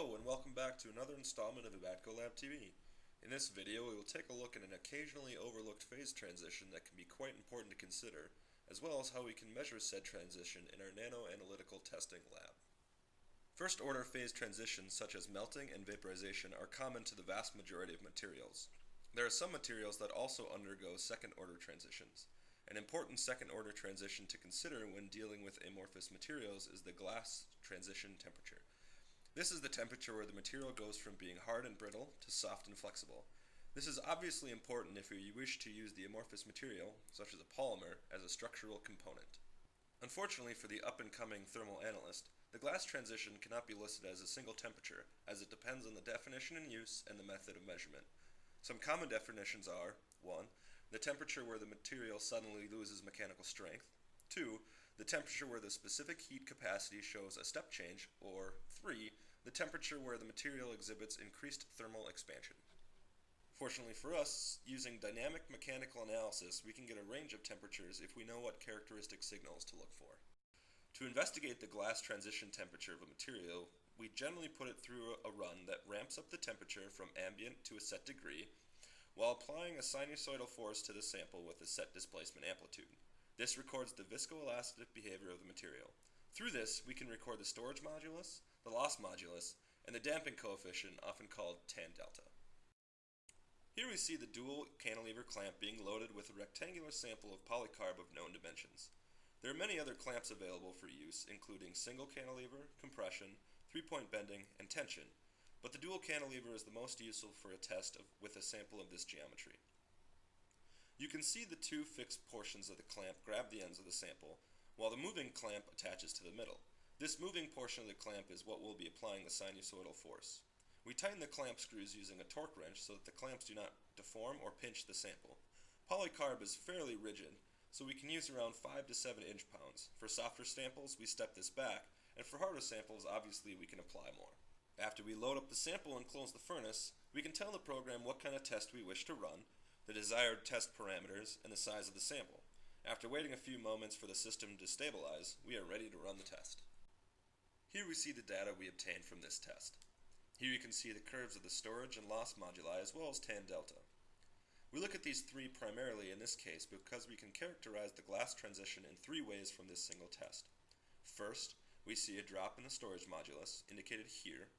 Hello and welcome back to another installment of Ebatco Lab TV. In this video we will take a look at an occasionally overlooked phase transition that can be quite important to consider, as well as how we can measure said transition in our nano-analytical testing lab. First order phase transitions such as melting and vaporization are common to the vast majority of materials. There are some materials that also undergo second order transitions. An important second order transition to consider when dealing with amorphous materials is the glass transition temperature. This is the temperature where the material goes from being hard and brittle to soft and flexible. This is obviously important if you wish to use the amorphous material, such as a polymer, as a structural component. Unfortunately for the up-and-coming thermal analyst, the glass transition cannot be listed as a single temperature, as it depends on the definition in use and the method of measurement. Some common definitions are 1. The temperature where the material suddenly loses mechanical strength. 2. The temperature where the specific heat capacity shows a step change, or 3. The temperature where the material exhibits increased thermal expansion. Fortunately for us, using dynamic mechanical analysis, we can get a range of temperatures if we know what characteristic signals to look for. To investigate the glass transition temperature of a material, we generally put it through a run that ramps up the temperature from ambient to a set degree, while applying a sinusoidal force to the sample with a set displacement amplitude. This records the viscoelastic behavior of the material. Through this, we can record the storage modulus, the loss modulus, and the damping coefficient, often called tan delta. Here we see the dual cantilever clamp being loaded with a rectangular sample of polycarb of known dimensions. There are many other clamps available for use, including single cantilever, compression, three-point bending, and tension, but the dual cantilever is the most useful for a test with a sample of this geometry. You can see the two fixed portions of the clamp grab the ends of the sample, while the moving clamp attaches to the middle. This moving portion of the clamp is what will be applying the sinusoidal force. We tighten the clamp screws using a torque wrench so that the clamps do not deform or pinch the sample. Polycarb is fairly rigid, so we can use around 5 to 7 inch-pounds. For softer samples, we step this back, and for harder samples, obviously we can apply more. After we load up the sample and close the furnace, we can tell the program what kind of test we wish to run, the desired test parameters, and the size of the sample. After waiting a few moments for the system to stabilize, we are ready to run the test. Here we see the data we obtained from this test. Here you can see the curves of the storage and loss moduli as well as tan delta. We look at these three primarily in this case because we can characterize the glass transition in three ways from this single test. First, we see a drop in the storage modulus, indicated here.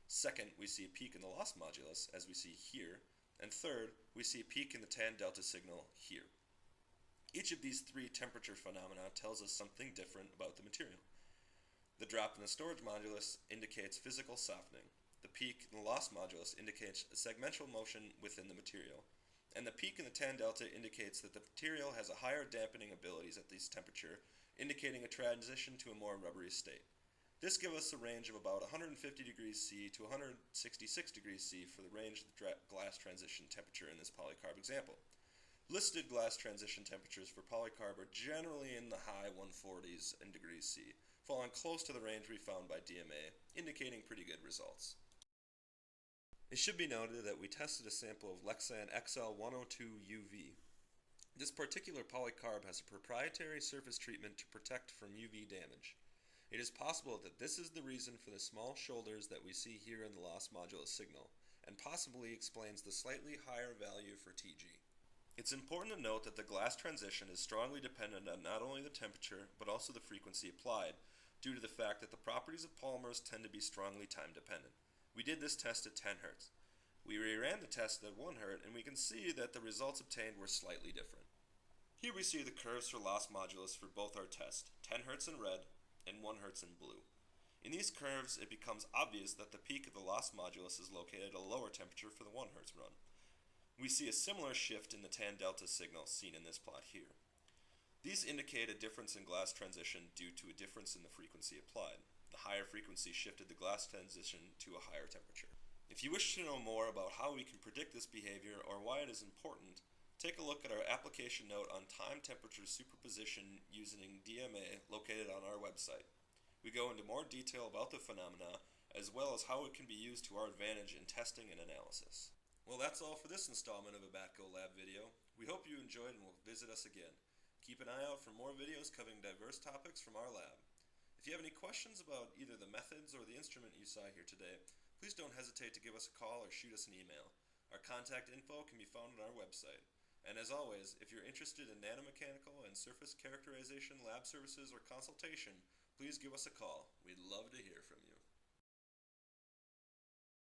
Second, we see a peak in the loss modulus, as we see here. And third, we see a peak in the tan delta signal here. Each of these three temperature phenomena tells us something different about the material. The drop in the storage modulus indicates physical softening. The peak in the loss modulus indicates a segmental motion within the material. And the peak in the tan delta indicates that the material has a higher dampening abilities at this temperature, indicating a transition to a more rubbery state. This gives us a range of about 150 degrees C to 166 degrees C for the range of the glass transition temperature in this polycarb example. Listed glass transition temperatures for polycarb are generally in the high 140s in degrees C, falling close to the range we found by DMA, indicating pretty good results. It should be noted that we tested a sample of Lexan XL102 UV. This particular polycarb has a proprietary surface treatment to protect from UV damage. It is possible that this is the reason for the small shoulders that we see here in the loss modulus signal, and possibly explains the slightly higher value for TG. It's important to note that the glass transition is strongly dependent on not only the temperature, but also the frequency applied, due to the fact that the properties of polymers tend to be strongly time dependent. We did this test at 10 Hz. We reran the test at 1 Hz, and we can see that the results obtained were slightly different. Here we see the curves for loss modulus for both our tests, 10 Hz in red and 1 Hz in blue. In these curves, it becomes obvious that the peak of the loss modulus is located at a lower temperature for the 1 Hz run. We see a similar shift in the tan delta signal seen in this plot here. These indicate a difference in glass transition due to a difference in the frequency applied. The higher frequency shifted the glass transition to a higher temperature. If you wish to know more about how we can predict this behavior or why it is important, take a look at our application note on time temperature superposition using DMA located on our website. We go into more detail about the phenomena as well as how it can be used to our advantage in testing and analysis. Well, that's all for this installment of Ebatco Lab video. We hope you enjoyed and will visit us again. Keep an eye out for more videos covering diverse topics from our lab. If you have any questions about either the methods or the instrument you saw here today, please don't hesitate to give us a call or shoot us an email. Our contact info can be found on our website. And as always, if you're interested in nanomechanical and surface characterization lab services or consultation, please give us a call. We'd love to hear from you.